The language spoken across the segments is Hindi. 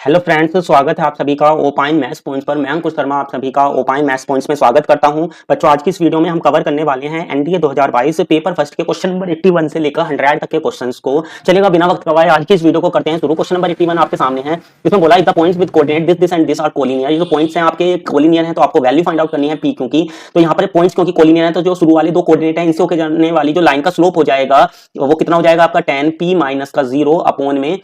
हेलो फ्रेंड्स, स्वागत है आप सभी का ओपाइन मैथ्स पॉइंट्स पर। मैं अंकुश शर्मा आप सभी का ओपाइन मैथ्स पॉइंट्स में स्वागत करता हूं। बच्चों, आज की इस वीडियो में हम कवर करने वाले हैं एनडीए 2022 पेपर फर्स्ट के क्वेश्चन नंबर 81 से लेकर 100 तक के क्वेश्चंस को। चलेगा बिना वक्त गवाए आज की इस वीडियो को करते हैं शुरू। क्वेश्चन नंबर 81 आपके सामने है। इसमें बोला the points with coordinate this this and this are collinear. ये जो पॉइंट्स हैं आपके कोलिनियर हैं, तो आपको वैल्यू फाइंड आउट करनी है पी क्यू की। तो यहाँ पर पॉइंट्स क्योंकि कोलिनियर है, तो जो शुरू वाले दो कोऑर्डिनेट है इनसे होकर जाने वाली जो लाइन का स्लोप हो जाएगा वो कितना हो जाएगा आपका 10p माइनस का 0 अपॉन में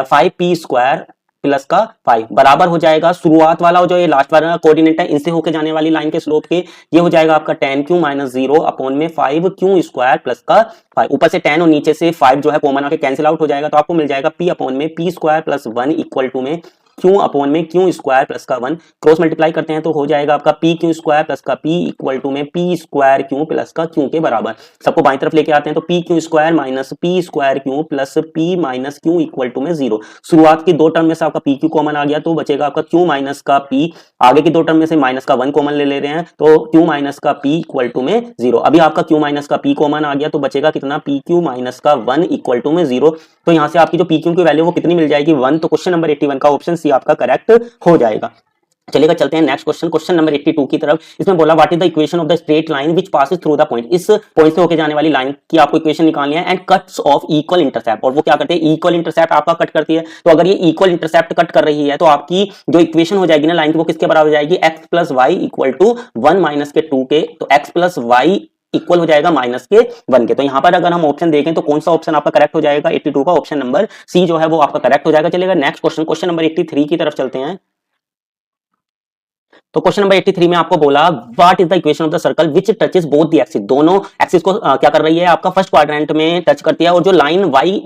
5p स्क्वायर प्लस का 5 बराबर हो जाएगा शुरुआत वाला जो ये लास्ट वाला कोऑर्डिनेट है इनसे होके जाने वाली लाइन के स्लोप के ये हो जाएगा आपका 10q माइनस 0 अपॉन में 5q स्क्वायर प्लस का 5। ऊपर से 10 और नीचे से 5 जो है कॉमन आके कैंसिल आउट हो जाएगा, तो आपको मिल जाएगा p अपॉन में p square plus 1 equal to में q अपॉन में q स्क्वायर प्लस का 1। क्रॉस मल्टीप्लाई करते हैं तो हो जाएगा आपका p q स्क्वायर प्लस का p इक्वल टू में p स्क्वायर q प्लस का q के बराबर। सबको बाईं तरफ लेके आते हैं तो p q square minus p square q plus p minus q equal to में 0। शुरुआत की दो टर्म में से आपका p q कॉमन आ गया तो बचेगा आपका q माइनस का p। आगे की दो टर्म में से माइनस का 1 कॉमन ले रहे हैं तो q माइनस का p इक्वल टू में 0। अभी आपका q माइनस का p कॉमन आ गया तो बचेगा कितना p q माइनस का 1 इक्वल टू में 0। तो यहाँ से आपकी जो p q की वैल्यू वो कितनी मिल जाएगी 1। तो क्वेश्चन नंबर 81 का ऑप्शन सी आपका करेक्ट हो जाएगा। चलेगा चलते हैं नेक्स्ट क्वेश्चन, क्वेश्चन नंबर 82 की तरफ। इसमें बोला what is the equation of the straight line which passes through the point. इस पॉइंट से होके जाने वाली लाइन की आपको इक्वेशन निकालनी है and cuts of equal intercept. और वो क्या करते हैं, इक्वल इंटरसेप्ट आपका कट करती है। तो अगर ये इक्वल इंटरसेप्ट कट कर रही है तो आपकी जो इक्वेशन हो जाएगी ना लाइन की वो किसके बराबर हो जाएगी, x plus y equal to 1 minus के 2 के। तो x प्लस वाई इक्वल हो जाएगा माइनस के 1 के। तो यहाँ पर अगर हम ऑप्शन देखें तो कौन सा ऑप्शन आपका करेक्ट हो जाएगा, 82 का ऑप्शन नंबर सी जो है वो आपका करेक्ट हो जाएगा। चलेगा नेक्स्ट क्वेश्चन, क्वेश्चन नंबर 83 की तरफ चलते हैं। तो क्वेश्चन नंबर 83 में आपको बोला what is the equation of the circle which touches both the axis. दोनों एक्सिस को क्या कर रही है आपका फर्स्ट क्वाड्रेंट में टच करती है। और जो line y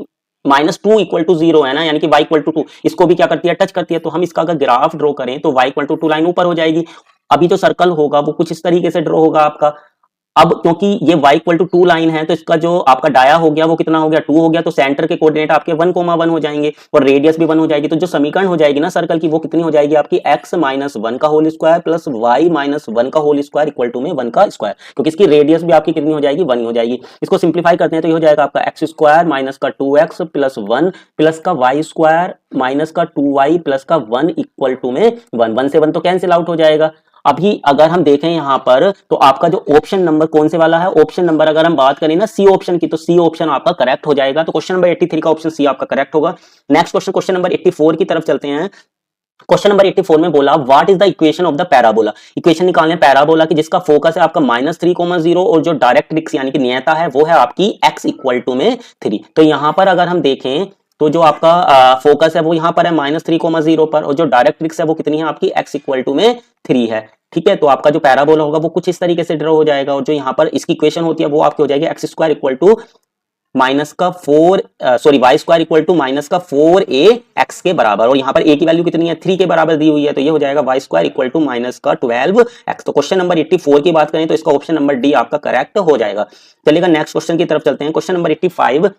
minus 2 equal to 0 है ना, यानी कि y इक्वल टू 2 इसको भी क्या करती है, टच करती है। तो हम इसका अगर ग्राफ ड्रॉ करें तो y इक्वल टू 2 लाइन ऊपर हो जाएगी। अभी जो सर्कल होगा वो कुछ इस तरीके से ड्रॉ होगा आपका। अब क्योंकि ये y इक्वल टू 2 लाइन है तो इसका जो आपका डाया हो गया वो कितना हो गया 2 हो गया। तो सेंटर के कोऑर्डिनेट आपके 1,1 हो जाएंगे और रेडियस भी 1 हो जाएगी। तो जो समीकरण हो जाएगी ना सर्कल की वो कितनी हो जाएगी आपकी x माइनस 1 का whole square plus y minus 1 का होल स्क्वायर इक्वल टू में 1 का स्क्वायर। क्योंकि इसकी रेडियस भी आपकी कितनी हो जाएगी 1 हो जाएगी। इसको सिंप्लीफाई करते हैं तो ये हो जाएगा आपका x स्क्वायर माइनस का 2x प्लस 1 प्लस का y स्क्वायर माइनस का 2y प्लस का 1 इक्वल टू में 1 से 1 तो कैंसिल आउट हो जाएगा। अभी अगर हम देखें यहां पर तो आपका जो ऑप्शन नंबर कौन से वाला है, ऑप्शन नंबर अगर हम बात करें ना सी ऑप्शन की, तो सी ऑप्शन आपका करेक्ट हो जाएगा। तो क्वेश्चन नंबर 83 का ऑप्शन सी आपका करेक्ट होगा। नेक्स्ट क्वेश्चन, क्वेश्चन नंबर 84 की तरफ चलते हैं। क्वेश्चन नंबर 84 में बोला what is the equation of the parabola. Equation निकालने पैराबोला की जिसका फोकस है आपका -3,0 और जो डायरेक्ट्रिक्स यानी कि नियता है वो है आपकी x इक्वल टू में 3। तो यहां पर अगर हम देखें तो जो आपका फोकस है वो यहाँ पर है -3,0 पर और जो डायरेक्ट्रिक्स है वो कितनी है आपकी x इक्वल टू में 3 है। ठीक है, तो आपका जो पैराबोला होगा वो कुछ इस तरीके से ड्रॉ हो जाएगा। और जो यहाँ पर इसकी इक्वेशन होती है वो आपकी हो जाएगी x square equal to minus का 4 sorry y square equal to minus का 4a x के बराबर। और यहाँ पर a की वैल्यू कितनी है 3 के बराबर दी हुई है। तो ये हो जाएगा y square equal to minus का 12x। तो क्वेश्चन नंबर 84 की बात करें तो इसका ऑप्शन नंबर डी आपका करेक्ट हो जाएगा। चलिएगा नेक्स्ट क्वेश्चन की तरफ चलते हैं। क्वेश्चन नंबर 85,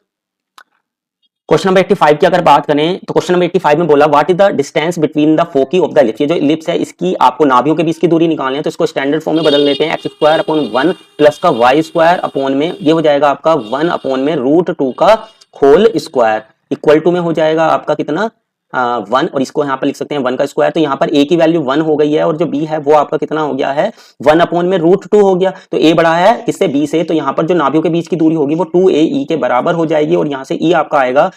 क्वेश्चन नंबर 85 की अगर बात करें तो क्वेश्चन नंबर 85 में बोला what is the distance between the foci of the ellipse. ये जो इलिप्स है इसकी आपको नाभियों के बीच की दूरी निकालनी है। तो इसको स्टैंडर्ड फॉर्म में बदल लेते हैं। x स्क्वायर अपॉन 1 प्लस का y स्क्वायर अपॉन में ये हो जाएगा आपका 1 अपॉन में √2 का होल स्क्वायर इक्वल टू में हो जाएगा आपका कितना 1। और इसको यहाँ पर लिख सकते हैं 1 का स्क्वायर। तो यहाँ पर a की वैल्यू 1 हो गई है और जो b है वो आपका कितना हो गया है 1 अपॉन में √2 हो गया। तो a बड़ा है किससे b से, तो यहाँ पर जो नाभियों के बीच की दूरी होगी वो 2a e के बराबर हो जाएगी। और यहाँ से e आपका आएगा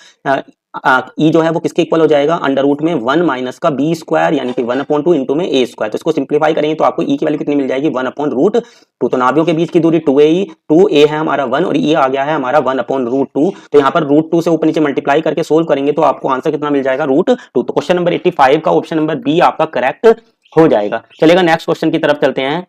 ई जो है वो किसके इक्वल हो जाएगा अंडर रूट में 1 माइनस का बी स्क्वायर यानी कि 1/2 इंटू में ए स्क्वायर। तो इसको सिंप्लीफाई करेंगे तो आपको ई की वैल्यू कितनी मिल जाएगी 1/√2। तो नाभियों के बीच की दूरी 2a है हमारा 1 और ये आ गया है हमारा 1/√2। तो यहाँ पर √2 से ऊपर नीचे मल्टीप्लाई करके सोल्व करेंगे तो आपको आंसर कितना मिल जाएगा √2। तो क्वेश्चन नंबर 85 का ऑप्शन नंबर बी आपका करेक्ट हो जाएगा। चलेगा नेक्स्ट क्वेश्चन की तरफ चलते हैं।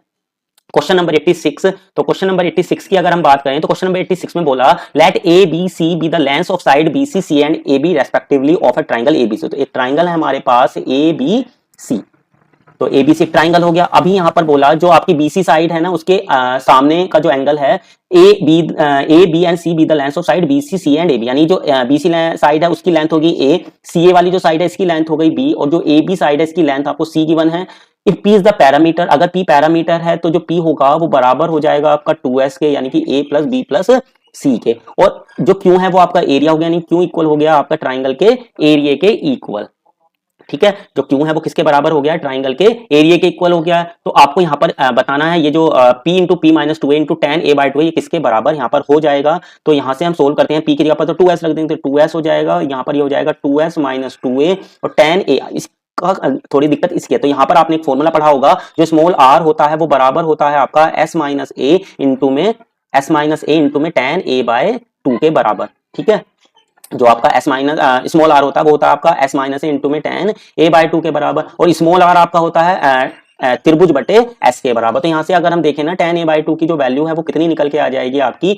क्वेश्चन नंबर 86, तो क्वेश्चन नंबर 86 की अगर हम बात करें तो क्वेश्चन नंबर 86 में बोला let a B c be the length of side B C C and A B respectively of a triangle A B C. तो एक ट्राइंगल है हमारे पास ए बी सी, तो ए बी सी ट्राइंगल हो गया। अभी यहाँ पर बोला जो आपकी बी सी साइड है ना उसके सामने का जो एंगल है a b and c be the length of side B C C and A B, यानी जो बी सी साइड है उसकी लेंथ होगी ए, सी ए वाली जो साइड है इसकी लेंथ हो गई बी और जो ए बी साइड है इसकी लेंथ आपको सी गिवन है। If P is the parameter, अगर P पैरामीटर है तो जो P होगा वो बराबर हो जाएगा आपका 2s के यानी कि a प्लस बी प्लस सी के। और जो Q है वो आपका एरिया हो गया, यानी Q इक्वल हो गया आपका ट्राइंगल के एरिया के इक्वल। ठीक है, जो क्यू है वो किसके बराबर हो गया, ट्राइंगल के एरिया के इक्वल हो गया है। तो आपको यहाँ पर बताना है ये जो p into P minus two A into ten A by two ये किसके बराबर यहाँ पर हो जाएगा। तो यहाँ से हम सोल्व करते हैं, p की जगह पर तो 2s रख देंगे, तो 2s हो जाएगा, यहाँ पर ये हो जाएगा 2s माइनस 2a और टेन ए। थोड़ी दिक्कत इसकी है, तो यहाँ पर आपने एक फॉर्मूला पढ़ा होगा, जो स्मॉल r होता है वो बराबर होता है आपका s माइनस ए इंटू में टेन ए बाय टू के बराबर। ठीक है, जो आपका s माइनस स्मॉल r होता है वो होता है आपका s माइनस ए इंटू में टेन ए बाय टू के बराबर, और स्मॉल r आपका होता है त्रिभुज बटे s के बराबर। तो यहाँ से अगर हम देखें ना, टेन ए बाय टू की जो वैल्यू है वो कितनी निकल के आ जाएगी आपकी,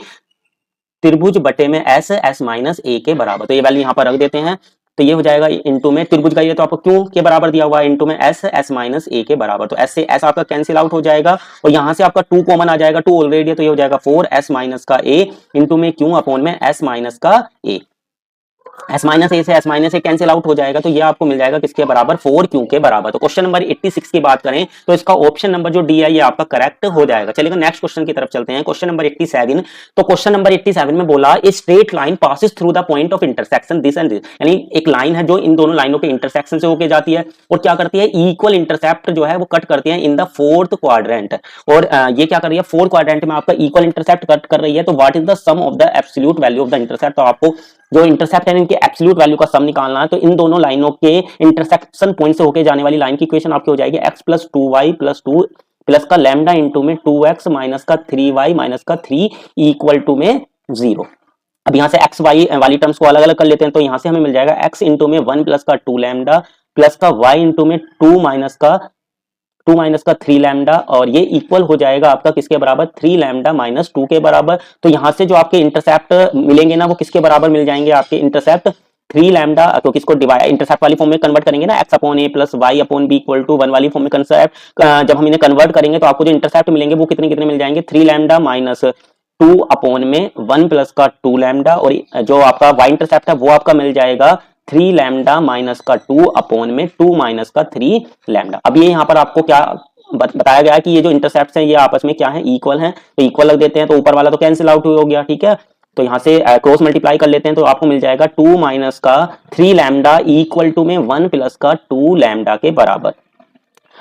त्रिभुज बटे में s माइनस ए के बराबर। तो ये वैल्यू यहाँ पर रख देते हैं, तो ये हो जाएगा इंटू में त्रिभुज का ये तो आपको क्यों के बराबर दिया हुआ है, इंटू में s माइनस ए के बराबर। तो s से s आपका कैंसिल आउट हो जाएगा और यहाँ से आपका 2 कॉमन आ जाएगा, 2 ऑलरेडी है, तो ये हो जाएगा 4s माइनस का a इंटू में क्यों अपॉन में s माइनस का a। s माइनस ए से s माइनस ए कैंसिल आउट हो जाएगा, तो ये आपको मिल जाएगा किसके बराबर, 4q के बराबर। तो क्वेश्चन नंबर 86 की बात करें तो इसका ऑप्शन नंबर जो डी है ये आपका करेक्ट हो जाएगा। चलिए नेक्स्ट क्वेश्चन की तरफ चलते हैं, क्वेश्चन नंबर 87। तो क्वेश्चन नंबर 87 में बोला a straight line passes through the point of intersection this and this, यानी एक लाइन है जो इन दोनों लाइनों के इंटरसेक्शन से होके जाती है और क्या करती है, इक्वल इंटरसेप्ट जो है वो कट करती है इन द फोर्थ क्वाड्रेंट। और ये क्या कर रही है, फोर्थ क्वाड्रेंट में आपका इक्वल इंटरसेप्ट कट कर रही है। तो what is the sum of the absolute value of the intercept, तो आपको जो इंटरसेप्ट है इनके एब्सोल्यूट वैल्यू का सम निकालना है। तो इन दोनों लाइनों के इंटरसेक्शन पॉइंट से होके जाने वाली लाइन की इक्वेशन आपकी हो जाएगी x plus 2y plus 2 plus का लैम्डा इंटू में 2x माइनस का 3y माइनस का 3 इक्वल टू में 0। अब यहाँ से x y वाली टर्म्स को अलग अलग कर लेते हैं, तो यहाँ से हमें मिल जाएगा x इंटू में 1 प्लस का 2 लैम्डा प्लस का y इंटू में 2 माइनस का 3 लैम्डा, और ये इक्वल हो जाएगा आपका किसके बराबर, 3 लैम्डा माइनस 2 के बराबर। तो यहाँ से जो आपके इंटरसेप्ट मिलेंगे ना वो किसके बराबर मिल जाएंगे, आपके इंटरसेप्ट 3 लैम्डा, क्योंकि इसको डिवाइड इंटरसेप्ट वाली फॉर्म में कन्वर्ट करेंगे ना, x upon a plus y upon b equal to 1 वाली फॉर्म में कंसेप्ट जब हम इन्हें कन्वर्ट करेंगे तो आपको जो इंटरसेप्ट मिलेंगे वो कितने कितने मिल जाएंगे, 3 लैम्डा माइनस 2 अपॉन में 1 प्लस का 2 लैम्डा, और जो आपका वाई इंटरसेप्ट है वो आपका मिल जाएगा 3 लैम्डा माइनस का 2 अपॉन में 2 माइनस का 3 लैम्डा। अब ये यहाँ पर आपको क्या बताया गया है कि ये जो इंटरसेप्ट्स हैं ये आपस में क्या है, इक्वल हैं, तो इक्वल रख देते हैं, तो ऊपर वाला तो कैंसिल आउट हो गया। ठीक है, तो यहाँ से क्रॉस मल्टीप्लाई कर लेते हैं, तो आपको मिल जाएगा 2 माइनस का 3 लैम्डा इक्वल टू में 1 प्लस का 2 लैम्डा के बराबर।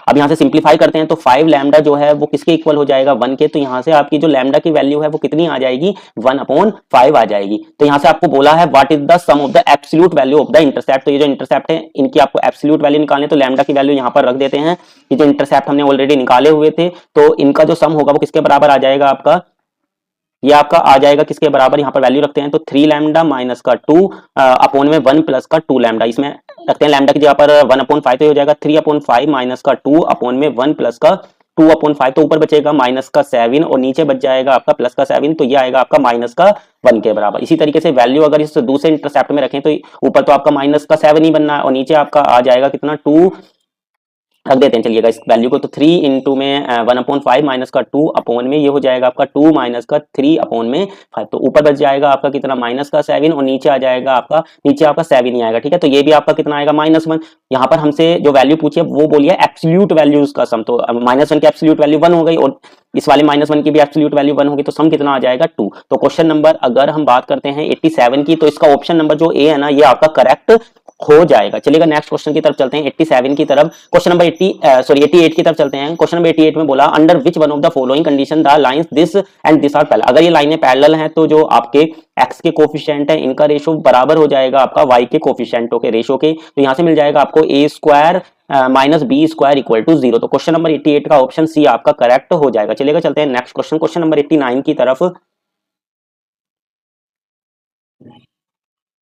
अब यहाँ से सिंप्लीफाई करते हैं तो 5 लैम्डा जो है वो किसके इक्वल हो जाएगा, 1 के। तो यहाँ से आपकी जो लैम्डा की वैल्यू है वो कितनी आ जाएगी, 1/5 आ जाएगी। तो यहाँ से आपको बोला है what is the sum of the absolute value of the intercept. तो ये जो इंटरसेप्ट है इनकी आपको एब्सोल्यूट वैल्यू निकालनी है, तो लैम्डा की वैल्यू यहाँ पर रख देते हैं। ये जो इंटरसेप्ट हमने ऑलरेडी निकाले हुए थे, तो इनका जो सम होगा वो किसके बराबर आ जाएगा, आपका ये आपका आ जाएगा किसके बराबर, यहाँ पर वैल्यू रखते हैं तो 3 लैम्डा माइनस का 2 अपॉन में 1 प्लस का 2 लैम्डा, इसमें रखते हैं लैम्डा की जगह पर 1/5, तो हो जाएगा 3/5 माइनस का 2 अपॉन में 1 प्लस का 2/5, तो ऊपर बचेगा माइनस का 7 और नीचे बच जाएगा आपका प्लस का 7, तो ये आएगा आपका माइनस का 1 के बराबर। इसी तरीके से वैल्यू अगर इस दूसरे इंटरसेप्ट में रखें तो ऊपर तो आपका माइनस का 7 ही बनना है और नीचे आपका आ जाएगा कितना, 2 रख देते हैं। चलिएगा इस वैल्यू को, तो 3 इंटू में 1/5 माइनस का 2 अपॉन में ये हो जाएगा आपका 2 माइनस का 3 अपॉन में 5, तो ऊपर बच जाएगा आपका कितना, माइनस का 7 और नीचे आ जाएगा आपका, नीचे आपका 7 ही आएगा। ठीक है, तो ये भी आपका कितना आएगा, -1। यहाँ पर हमसे जो वैल्यू पूछी है वो बोलिए एब्सोल्यूट वैल्यूज का सम, तो -1 की एब्सोल्यूट वैल्यू 1 हो गई और इस वाले -1 की भी एब्सोल्यूट वैल्यू 1 होगी, तो सम कितना आ जाएगा, 2। तो क्वेश्चन नंबर अगर हम बात करते हैं 87 की, तो इसका ऑप्शन नंबर जो ए है ना ये आपका करेक्ट हो जाएगा। चलिएगा नेक्स्ट क्वेश्चन की तरफ चलते हैं, 87 की तरफ। क्वेश्चन नंबर 88 की तरफ चलते हैं। क्वेश्चन नंबर 88 में बोला under which one of the following condition the lines this and this are parallel. अगर ये लाइनें पैरेलल हैं तो जो आपके x के कोफिशिएंट है इनका रेशो बराबर हो जाएगा आपका y के कोफिशिएंटों के रेशो के, तो यहाँ से मिल जाएगा आपको a² minus b square equal to 0। तो क्वेश्चन नंबर 88 का ऑप्शन सी आपका करेक्ट हो जाएगा। चलिएगा चलते हैं नेक्स्ट क्वेश्चन, क्वेश्चन नंबर 89 की तरफ।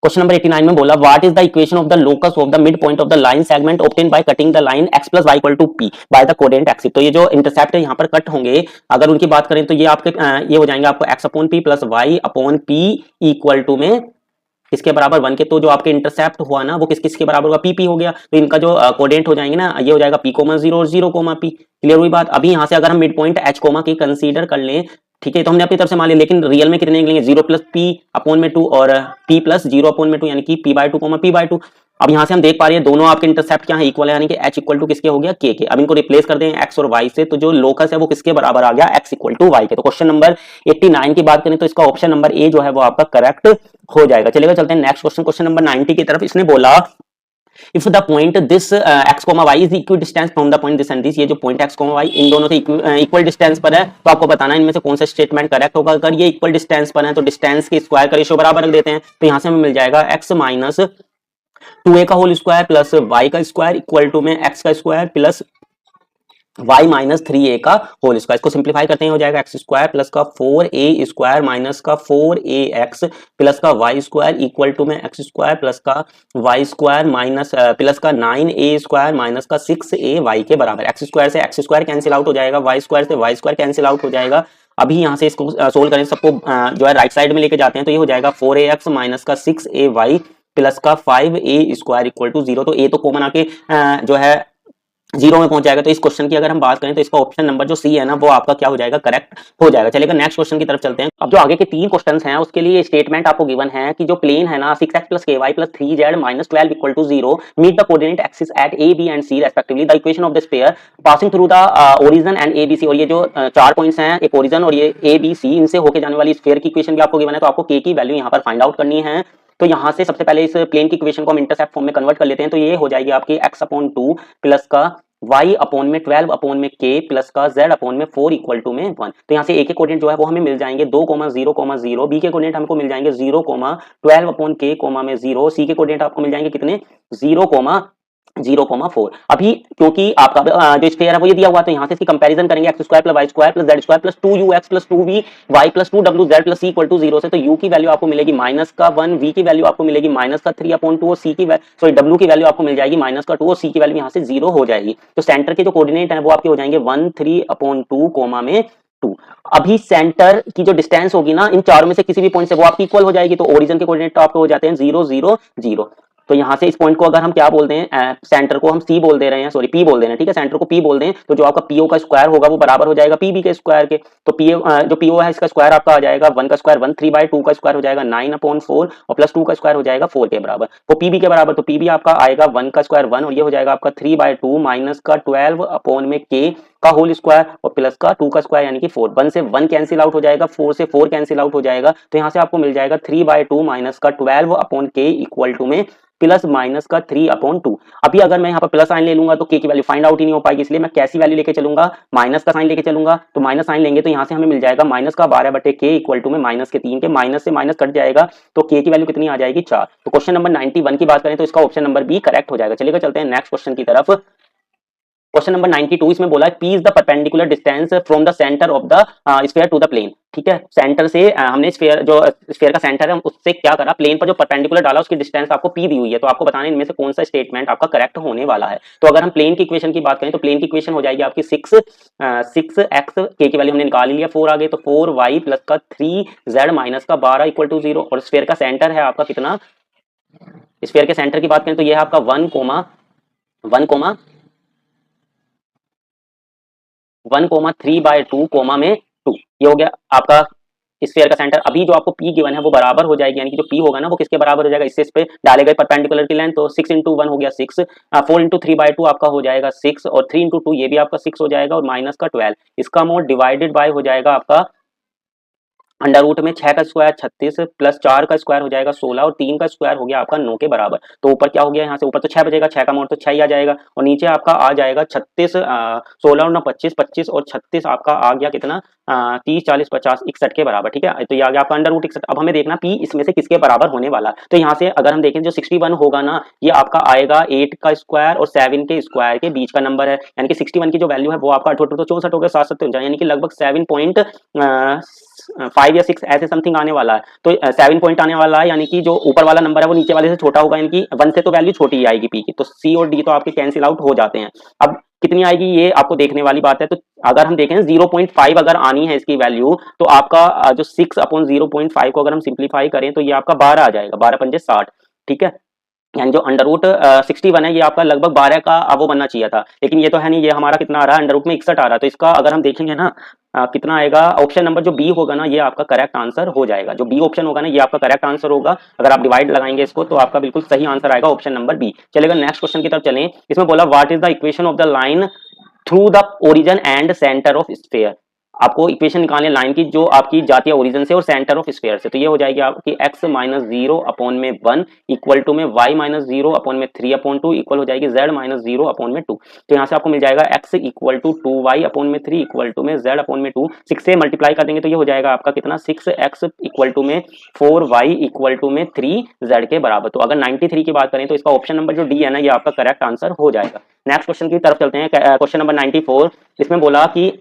क्वेश्चन नंबर 89 में बोला what is the equation of the locus of the mid point of the line segment obtained by cutting the line x plus y equal to p by the coordinate axis. तो ये जो इंटरसेप्ट है यहाँ पर कट होंगे, अगर उनकी बात करें तो ये आपके ये हो जाएंगे आपको x upon p plus y upon p equal to में किसके बराबर, 1 के। तो जो आपके इंटरसेप्ट हुआ ना वो किस किसके बराबर होगा, p हो गया। तो इनका जो कोऑर्डिनेट हो जाएंगे ना ये हो जाएगा p, 0 और 0, p। क्लियर हुई बात। अभी यहाँ से अगर हम मिड पॉइंट h, की कंसीडर कर लें, ठीक है, तो हमने अपनी तरफ से मान लिया, लेकिन रियल में कितने निकलेंगे, 0 प्लस p अपॉन में 2 और p प्लस 0 अपॉन में 2, यानी कि p/2, p/2। अब यहाँ से हम देख पा रहे हैं दोनों आपके इंटरसेप्ट क्या है, इक्वल है, यानी कि h इक्वल टू किसके हो गया, k के। अब इनको रिप्लेस कर दें x और y से, तो जो लोकस है वो किसके बराबर आ गया, x इक्वल टू y के। तो क्वेश्चन नंबर 89 की बात करें तो इसका ऑप्शन नंबर ए जो है वो आपका करेक्ट हो जाएगा। चलेगा चलते हैं नेक्स्ट क्वेश्चन, क्वेश्चन नंबर 90 की तरफ। इसने बोला if the point this x comma y is equal distance from the point this and this, ये जो पॉइंट एक्स कोमा वाई इन दोनों से इक्वल डिस्टेंस पर है, तो आपको बताना है इनमें से कौन सा स्टेटमेंट करेक्ट होगा। अगर ये इक्वल डिस्टेंस पर है तो डिस्टेंस के स्क्वायर का रेशियो बराबर रख देते हैं, तो यहां से हमें मिल जाएगा एक्स माइनस 2a का होल स्क्वायर प्लस वाई का स्क्वायर इक्वल टू में एक्स का square plus y minus 3a का होल स्क्वायर। इसको सिंप्लीफाई करते हैं, हो जाएगा एक्स स्क्वायर प्लस का 4a स्क्वायर माइनस का 4ax प्लस का y स्क्वायर इक्वल टू में एक्स स्क्वायर प्लस का y स्क्वायर माइनस प्लस का 9a स्क्वायर माइनस का 6ay के बराबर। एक्स स्क्वायर से एक्स स्क्वायर कैंसिल आउट हो जाएगा, y स्क्वायर से y स्क्वायर कैंसिल आउट हो जाएगा। अभी यहाँ से इसको सोल्व करें, सबको जो है राइट साइड में लेके जाते हैं, तो ये हो जाएगा 4ax माइनस का 6ay प्लस का 5a स्क्वायर इक्वल टू 0। तो a तो कॉमन आके जो है 0 में पहुंच जाएगा। तो इस क्वेश्चन की अगर हम बात करें तो इसका ऑप्शन नंबर जो सी है ना वो आपका क्या हो जाएगा, करेक्ट हो जाएगा। चलेगा नेक्स्ट क्वेश्चन की तरफ चलते हैं। अब जो आगे के 3 क्वेश्चंस हैं उसके लिए स्टेटमेंट आपको गिवन है कि जो प्लेन है ना 6x plus ky plus 3z minus 12 equal to 0 meet the coordinate axis at a b and c respectively, the equation of this pair passing through the origin and abc। और ये जो 4 पॉइंट्स हैं, एक ओरिजिन और ये a b c, इनसे होके जाने वाली स्फीयर की इक्वेशन भी आपको गिवन है। तो आपको k की वैल्यू यहाँ पर फाइंड आउट करनी है। तो यहाँ से सबसे पहले इस प्लेन की इक्वेशन को हम इंटरसेप्ट फॉर्म में कन्वर्ट कर लेते हैं। तो ये हो जाएगी आपकी x/2 प्लस का y अपॉन में 12 अपॉन में k प्लस का z अपॉन में 4 इक्वल टू में 1। तो यहाँ से a के कोऑर्डिनेट जो है वो हमें मिल जाएंगे 2,0,0, b के कोऑर्डिनेट हमको मिल जाएंगे 0,12 अपॉन k में 0, c के कोऑर्डिनेट आपको मिल जाएंगे कितने 0,4। अभी क्योंकि आपका जो स्फीयर है वो ये दिया हुआ, तो यहाँ से इसकी कंपैरिजन करेंगे x square plus y square plus z square plus 2ux plus 2v y plus 2w z plus c equal to 0 से। तो u की वैल्यू आपको मिलेगी माइनस का 1, v की वैल्यू आपको मिलेगी माइनस का 3/2 और c की w की वैल्यू आपको मिल जाएगी माइनस का 2 और c की वैल्यू यहाँ से 0 हो जाएगी। तो सेंटर के जो कोऑर्डिनेट है वो आपके हो जाएंगे 1, 3/2 कोमा में 2। अभी सेंटर की जो डिस्टेंस होगी ना इन चारों में से किसी भी पॉइंट से वो आपकी इक्वल हो जाएगी। तो ओरिजिन के कोऑर्डिनेट तो आपको हो जाते हैं 0, 0, 0। तो यहाँ से इस पॉइंट को अगर हम क्या बोलते हैं, सेंटर को हम सी बोल दे रहे हैं, सॉरी पी बोल दे रहे हैं, ठीक है, सेंटर को पी बोल दें, तो जो आपका पीओ का स्क्वायर होगा वो बराबर हो जाएगा पीबी के स्क्वायर के। तो पीओ जो पीओ है इसका स्क्वायर आपका आ जाएगा 1 का स्क्वायर 1, 3/2 का स्क्वायर हो जाएगा 9/4 और प्लस 2 का स्क्वायर हो जाएगा 4 के बराबर। वो पीबी के बराबर, तो पीबी आपका आएगा 1 का स्क्वायर 1 और ये हो जाएगा आपका 3/2 माइनस का 12 अपॉन में के का होल स्क्वायर और प्लस का 2 का स्क्वायर यानी कि 4। 1 से 1 कैंसिल आउट हो जाएगा, 4 से 4 कैंसिल आउट हो जाएगा। तो यहाँ से आपको मिल जाएगा 3/2 माइनस का 12 अपॉन के इक्वल टू में प्लस माइनस का 3/2। अभी अगर मैं यहाँ पर प्लस साइन ले लूंगा तो के की वैल्यू फाइंड आउट ही नहीं हो पाएगी, इसलिए मैं कैसी वैल्यू लेके चलूंगा, माइनस का साइन लेके चलूंगा। तो माइनस साइन लेंगे तो यहाँ से हमें मिल जाएगा माइनस का 12/k इक्वल टू में माइनस के 3 के, माइनस से माइनस कट जाएगा तो के की वैल्यू कितनी आ जाएगी 4। तो क्वेश्चन नंबर 91 की बात करें तो इसका ऑप्शन नंबर बी करेक्ट हो जाएगा। चलिए चलते हैं नेक्स्ट क्वेश्चन की तरफ। क्वेश्चन नंबर 92 इसमें बोला है P is the perpendicular distance from the centre of the sphere to the plane. ठीक है, सेंटर से हमने स्फीयर जो स्फीयर का सेंटर है उससे क्या करा, प्लेन पर जो परपेंडिकुलर डाला उसकी डिस्टेंस आपको P दी हुई है। तो आपको बताना है इनमें से कौन सा स्टेटमेंट आपका करेक्ट होने वाला है। तो अगर हम प्लेन की इक्वेशन की बात करें तो प्लेन की इक्वेशन हो जाएगी आपकी 6x, k की वैल्यू हमने निकाल लिया 4 आगे, तो 4y प्लस का 3z माइनस का 12 इक्वल टू 0। और स्फीयर का सेंटर है आपका कितना, स्फीयर के सेंटर की बात करें तो यह है आपका 1,3/2 कोमा में 2। ये हो गया आपका स्फीयर का सेंटर। अभी जो आपको P गिवन है वो बराबर हो जाएगी, यानी कि जो P होगा ना वो किसके बराबर हो जाएगा, इससे इस पे डाले गए परपेंडिकुलर की लेंथ। तो 6 × 1 हो गया 6, 4 × 3/2 आपका हो जाएगा 6 और 3 × 2 ये भी आपका 6 हो जाएगा और माइनस का 12। इसका मोड डिवाइडेड बाय हो जाएगा आपका अंडर रूट में 6 का स्क्वायर 36 प्लस 4 का स्क्वायर हो जाएगा 16 और 3 का स्क्वायर हो गया आपका 9 के बराबर। तो ऊपर क्या हो गया, यहाँ से ऊपर तो 6 बचेगा, 6 का मोड तो 6 ही आ जाएगा और नीचे आपका आ जाएगा 36, 16 और 9 25, 25 और 36 आपका आ गया कितना 30, 40, 50, 61 के बराबर। ठीक है, तो ये आ गया आपका अंडर रूट 61। अब हमें देखना P इसमें से किसके बराबर होने वाला। तो यहाँ से अगर हम देखें जो 61 होगा ना ये आपका आएगा 8 का स्क्वायर और 7 के स्क्वायर के बीच का नंबर है, यानी कि 61 की जो वैल्यू है वो आपका 8 तो 64 हो गया, 7 7 यानी कि लगभग 7.5 या 6 ऐसे समथिंग आने वाला है। तो 7 पॉइंट आने वाला है, यानी कि जो ऊपर वाला नंबर है वो नीचे वाले से छोटा होगा, यानी कि 1 से तो वैल्यू छोटी ही आएगी P की। तो C और D तो आपके कैंसिल आउट हो जाते हैं। अब कितनी आएगी ये आपको देखने वाली बात है। तो अगर हम देखें 0.5 अगर आनी है इसकी वैल्यू तो आपका जो 6/0.5 को अगर हम सिंप्लीफाई करें तो ये आपका 12 आ जाएगा, 12 पंजे 60। ठीक है, यानी जो अंडर रूट 61 है ये आपका लगभग 12 का वो बनना चाहिए था, लेकिन ये तो है नहीं, ये हमारा कितना आ रहा है अंडर रूट में 61 आ रहा है। तो इसका अगर हम देखेंगे ना कितना आएगा, ऑप्शन नंबर जो बी होगा ना ये आपका करेक्ट आंसर हो जाएगा। जो बी ऑप्शन होगा ना ये आपका करेक्ट आंसर होगा। अगर आप डिवाइड लगाएंगे इसको तो आपका बिल्कुल सही आंसर आएगा ऑप्शन नंबर बी। चलेगा नेक्स्ट क्वेश्चन की तरफ चलें। इसमें बोला what is the equation of the line through the origin and centre of sphere. आपको इक्वेशन निकालनी है लाइन की जो आपकी जाती है ओरिजिन से और सेंटर ऑफ स्फीयर से। तो ये हो जाएगी आपकी x माइनस जीरो अपॉन में 1 इक्वल टू में y माइनस जीरो अपॉन में 3 अपॉन 2 इक्वल हो जाएगी z माइनस जीरो अपॉन में 2। तो यहाँ से आपको मिल जाएगा x equal to 2y upon में 3 इक्वल टू में z अपॉन में 2। 6 से मल्टीप्लाई कर देंगे तो ये हो जाएगा आपका कितना 6x इक्वल टू में 4y इक्वल टू में 3z के बराबर। तो अगर 93 की बात करें तो इसका ऑप्शन नंबर जो डी है ना ये आपका करेक्ट आंसर हो जाएगा। नेक्स्ट क्वेश्चन की तरफ चलते हैं। क्वेश्चन नंबर 94 इसमें बोला कि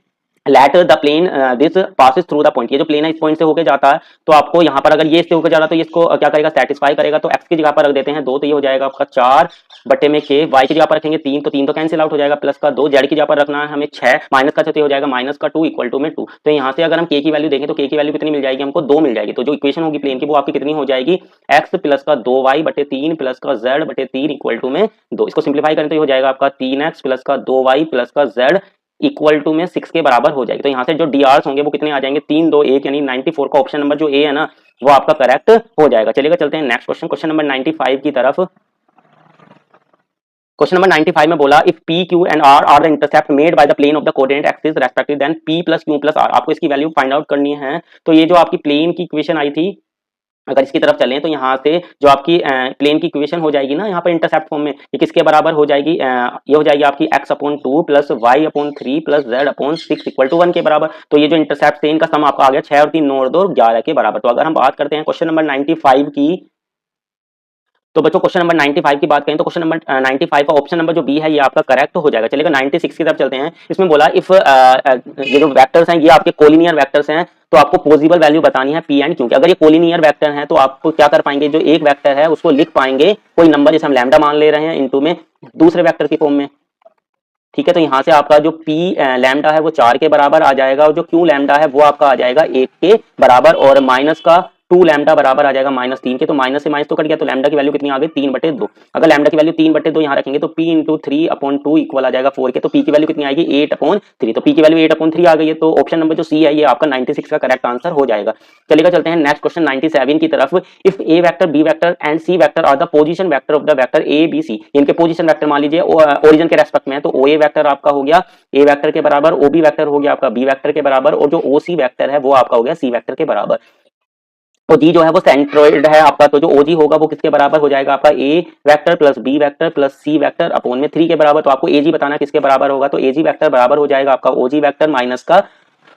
let the plane this passes through the point. ये जो प्लेन है इस पॉइंट से होके जाता है तो आपको यहाँ पर अगर ये इससे होकर जा रहा है तो ये इसको क्या करेगा सेटिस्फाई करेगा। तो x की जगह पर रख देते हैं 2 तो ये हो जाएगा आपका 4 बटे में k। y की जगह पर रखेंगे 3 तो 3 तो कैंसिल आउट हो जाएगा प्लस का 2। z की जगह पर रखना है हमें 6 माइनस का 6 तो हो जाएगा माइनस का 2 इक्वल टू में 2। तो यहाँ से अगर हम k की वैल्यू देखें तो k की वैल्यू कितनी मिल जाएगी हमको 2 मिल जाएगी। तो जो इक्वेशन होगी प्लेन की वो आपकी कितनी हो जाएगी x प्लस का 2y बटे 3 प्लस का z बटे 3 इक्वल टू में 2। इसको सिंप्लीफाई करें तो ये हो जाएगा आपका 3x प्लस का 2y प्लस का z इक्वल टू में 6 के बराबर हो जाएगी। तो यहाँ से जो डी आर्स होंगे वो कितने आ जाएंगे 3 2 1 यानी 94 का ऑप्शन नंबर जो ए है ना वो आपका करेक्ट हो जाएगा। चलिएगा चलते हैं नेक्स्ट क्वेश्चन, क्वेश्चन नंबर 95 की तरफ। क्वेश्चन नंबर 95 में बोला if p q and r are the intercept made by the plane of the coordinate axis respective then p plus q plus r. आपको इसकी वैल्यू फाइंड आउट करनी है। तो ये जो आपकी प्लेन की इक्वेशन आई थी अगर इसकी तरफ चलें तो यहाँ से जो आपकी प्लेन की इक्वेशन हो जाएगी ना यहाँ पर इंटरसेप्ट फॉर्म में ये किसके बराबर हो जाएगी ये हो जाएगी आपकी x upon 2 plus y upon 3 plus z upon 6 equal to 1 के बराबर। तो ये जो इंटरसेप्ट है इनका सम आपका आ गया 6 और 3 9 और 2 11 के बराबर। तो अगर हम बात करते हैं क्वेश्चन नंबर 95 की तो बच्चों क्वेश्चन नंबर 95 की बात करें तो क्वेश्चन नंबर 95 का ऑप्शन नंबर जो बी है ये आपका करेक्ट हो जाएगा। चलेगा 96 की तरफ चलते हैं। इसमें बोला इफ ये जो वेक्टर्स हैं ये आपके कोलिनियर वेक्टर्स हैं तो आपको पॉसिबल वैल्यू बतानी है पी एंड क्यू की। अगर ये कोलिनियर वेक्टर है तो आप क्या कर पाएंगे जो एक वेक्टर है उसको लिख पाएंगे कोई नंबर जैसे हम लैम्डा मान ले रहे हैं इनटू में दूसरे वेक्टर की फॉर्म में। ठीक है, तो यहाँ से आपका जो पी लैम्डा है वो 4 के बराबर आ जाएगा और जो क्यू लैम्डा है वो आपका आ जाएगा 1 के बराबर और माइनस का 2 लैम्डा बराबर आ जाएगा माइनस 3 के। तो माइनस से माइनस तो कट गया तो लैम्डा की वैल्यू कितनी आ गई 3/2। अगर लैम्डा की वैल्यू 3/2 यहाँ रखेंगे तो p इंटू 3/2 इक्वल आ जाएगा 4 के। तो p की वैल्यू कितनी आएगी 8/3। तो p की वैल्यू 8/3 आ गई है। तो ऑप्शन नंबर जो सी है ये आपका 96 का करेक्ट आंसर हो जाएगा। चलिएगा चलते हैं नेक्स्ट क्वेश्चन 97 की तरफ। If a vector b vector and C vector are the position vector of the vector a B c. इनके पोजीशन वेक्टर मान लीजिए ओरिजिन के रेस्पेक्ट में है तो ओ ए वेक्टर आपका हो गया ए वेक्टर के बराबर, ओ बी वेक्टर हो गया आपका बी वेक्टर के बराबर और जो ओ सी वेक्टर है वो आपका हो गया सी वेक्टर के बराबर। तो जी जो है वो सेंट्रोइड है आपका। तो जो ओजी होगा वो किसके बराबर हो जाएगा आपका A vector plus B vector plus C vector upon में 3 के बराबर। तो आपको एजी बताना किसके बराबर होगा तो एजी वेक्टर बराबर हो जाएगा आपका ओजी वेक्टर माइनस का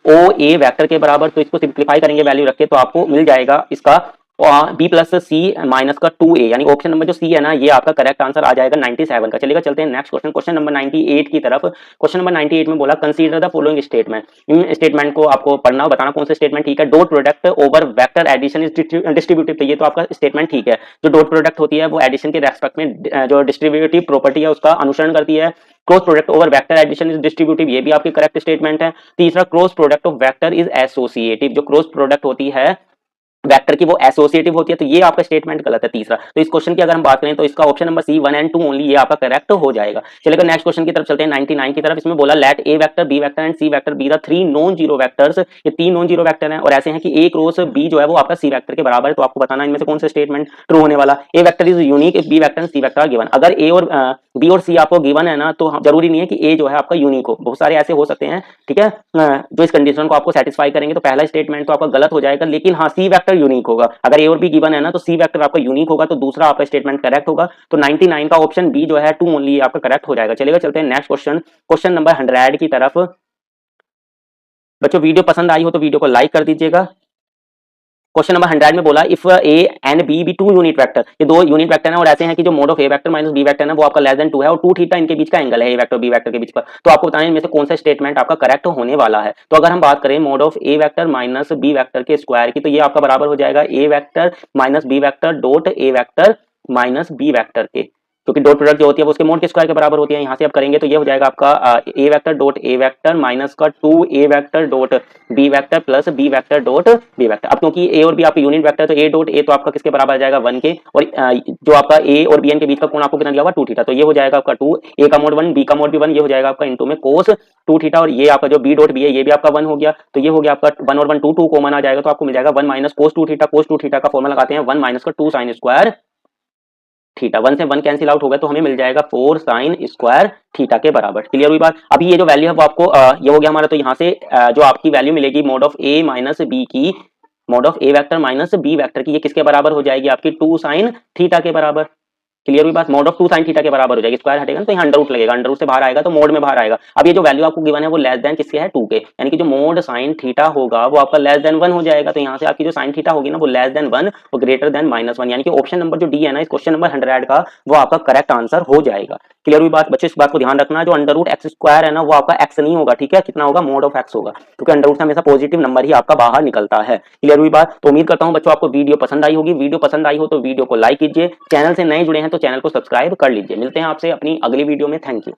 ओ ए वेक्टर के बराबर। तो इसको सिंप्लीफाई करेंगे वैल्यू रख के तो आपको मिल जाएगा इसका बी प्लस सी माइनस का 2a यानी ऑप्शन नंबर जो सी है ना ये आपका करेक्ट आंसर आ जाएगा 97 का। चलिएगा चलते हैं नेक्स्ट क्वेश्चन, क्वेश्चन नंबर 98 की तरफ। क्वेश्चन नंबर 98 में बोला consider the following statement. In statement को आपको पढ़ना और बताना कौन सा स्टेटमेंट ठीक है। Dot product over vector addition is distributive. तो ये तो आपका स्टेटमेंट ठीक है। जो डॉट प्रोडक्ट होती है वो एडिशन के रेस्पेक्ट में जो डिस्ट्रीब्यूटिव प्रॉपर्टी है उसका अनुसरण करती है। Cross product over vector addition is distributive, ये भी आपकी करेक्ट स्टेटमेंट है। तीसरा cross product of vector is associative. जो क्रॉस प्रोडक्ट होती है वेक्टर की वो एसोसिएटिव होती है। तो ये आपका स्टेटमेंट गलत है तीसरा। तो इस क्वेश्चन की अगर हम बात करें तो इसका option number c 1 and 2 only ये आपका करेक्ट हो जाएगा। चलेगा नेक्स्ट क्वेश्चन की तरफ चलते हैं 99 की तरफ। इसमें बोला let a vector b vector and C vector be the 3 non zero vectors. ये 3 नॉन जीरो वेक्टर हैं और ऐसे हैं कि ए क्रॉस बी जो है वो आपका सी वेक्टर के बराबर है। तो आपको बताना इनमें से कौन सा स्टेटमेंट ट्रू होने वाला। A vector is unique if B vector and C vector are given. अगर ए और बी और सी आपको गिवन है ना तो जरूरी नहीं है कि ए जो है आपका यूनिक हो, बहुत सारे ऐसे हो सकते हैं ठीक है जो इस कंडीशन को आपको सेटिस्फाई करेंगे। तो पहला स्टेटमेंट तो आपका गलत हो जाएगा लेकिन हाँ सी वेक्टर यूनिक होगा। अगर ए और बी गिवन है ना तो सी वेक्टर आपका यूनिक होगा तो दूसरा आपका स्टेटमेंट करेक्ट होगा। तो 99 का ऑप्शन बी जो है 2 ओनली आपका करेक्ट हो जाएगा। चलेगा चलते हैं नेक्स्ट क्वेश्चन, क्वेश्चन नंबर 100 की तरफ। बच्चों वीडियो पसंद आई हो तो वीडियो को लाइक कर दीजिएगा। क्वेश्चन नंबर 100 में बोला if a and b be 2 unit vector. ये 2 यूनिट वेक्टर हैं और ऐसे हैं कि जो mod of A vector minus B vector है वो आपका लेस देन 2 है और 2 थीटा इनके बीच का एंगल है ए वेक्टर बी वेक्टर के बीच का। तो आपको बताना है इनमें से कौन सा स्टेटमेंट आपका करेक्ट होने वाला है। तो अगर हम बात करें mod of A vector minus B vector के स्क्वायर की तो ये आपका बराबर हो जाएगा A vector minus B vector dot A vector minus B vector के, क्योंकि डॉट प्रोडक्ट जो होती है वो उसके मोड के स्क्वायर के बराबर होती है। यहाँ से आप करेंगे तो ये हो जाएगा आपका A vector dot A vector minus का 2 A vector dot B vector plus B vector dot B vector. अब क्योंकि ए और बी आपके यूनिट वेक्टर तो ए डॉट ए तो आपका किसके बराबर आ जाएगा 1 के और जो आपका ए और बी एन के बीच का कोण आपको कितना दिया हुआ 2 थीटा। तो ये हो जाएगा आपका 2 ए का मोड 1 बी का मोड भी 1 ये हो जाएगा आपका इनटू में कोस 2 थीटा और ये आपका जो बी डॉट बी है ये भी आपका 1 हो गया। तो ये हो गया आपका 1 और 1 2 2 कॉमन आ जाएगा तो आपको मिल जाएगा 1 माइनस कोस 2 थीटा। कोस 2 थीटा का फॉर्मूला लगाते हैं 1 माइनस का 2 साइन स्क्वायर थीटा, 1 से 1 कैंसिल आउट हो गया तो हमें मिल जाएगा 4 साइन स्क्वायर थीटा के बराबर। क्लियर हुई बात। अभी ये जो वैल्यू है वो आपको ये हो गया हमारा, तो यहाँ से जो आपकी वैल्यू मिलेगी mod of A minus B की, mod of A vector minus B vector की, ये किसके बराबर हो जाएगी आपकी 2 साइन थीटा के बराबर। क्लियर हुई बात। मॉड ऑफ 2 साइन थीटा के बराबर हो जाएगी, स्क्वायर हटेगा ना तो यहाँ अंडर रूट लगेगा, अंडर रूट से बाहर आएगा तो मोड में बाहर आएगा। अब ये जो वैल्यू आपको गिवन है वो लेस देन किसके है 2 के, यानी कि जो मोड साइन थीटा होगा वो आपका लेस देन 1 हो जाएगा। तो यहाँ से आपकी जो साइन थीटा होगी ना वो लेस देन 1 और ग्रेटर देन -1, यानी कि ऑप्शन नंबर जो डी है ना इस क्वेश्चन नंबर 100 का, वो आपका करेक्ट आंसर हो जाएगा। क्लियर हुई बात बच्चों। इस बात को ध्यान रखना, जो अंडर रूट एक्स स्क्वायर है ना वो आपका एक्स नहीं होगा, ठीक है, कितना होगा मोड ऑफ एक्स होगा, क्योंकि अंडर रूट से हमेशा पॉजिटिव नंबर ही आपका बाहर निकलता है। क्लियर हुई बात। तो उम्मीद करता हूं बच्चों आपको वीडियो पसंद आई होगी। वीडियो पसंद आई हो तो वीडियो को लाइक कीजिए, चैनल से नए जुड़े हैं तो चैनल को सब्सक्राइब कर लीजिए। मिलते हैं आपसे अपनी अगली वीडियो में। Thank you.